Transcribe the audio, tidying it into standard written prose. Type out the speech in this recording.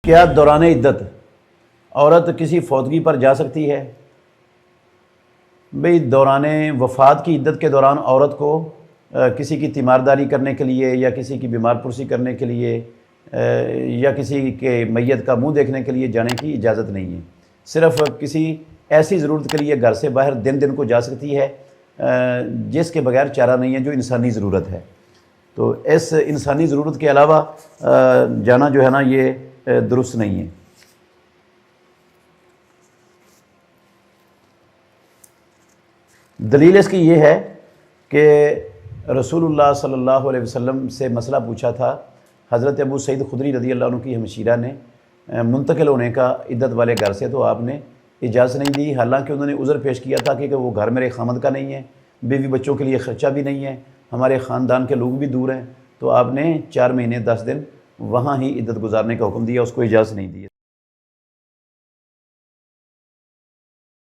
क्या दौरान इद्दत औरत किसी फौतगी पर जा सकती है? भाई, दौरान वफ़ात की इद्दत के दौरान औरत को किसी की तीमारदारी करने के लिए या किसी की बीमार पुरसी करने के लिए या किसी के मैयत का मुंह देखने के लिए जाने की इजाज़त नहीं है। सिर्फ़ किसी ऐसी ज़रूरत के लिए घर से बाहर दिन दिन को जा सकती है जिसके बगैर चारा नहीं है, जो इंसानी ज़रूरत है। तो इस इंसानी ज़रूरत के अलावा जाना जो है ना, ये दुरुस्त नहीं है। दलील इसकी ये है कि रसूलुल्लाह सल्लल्लाहु अलैहि वसल्लम से मसला पूछा था हज़रत अबू सईद खुदरी रज़ी अल्लाह अन्हु की हमशीरा ने मुंतकिल होने का इद्दत वाले घर से, तो आपने इजाज़त नहीं दी। हालांकि उन्होंने उज़र पेश किया था कि वो घर मेरे खामद का नहीं है, बीवी बच्चों के लिए ख़र्चा भी नहीं है, हमारे ख़ानदान के लोग भी दूर हैं। तो आपने 4 महीने 10 दिन वहाँ ही इद्दत गुजारने का हुक्म दिया, उसको इजाज़त नहीं दी।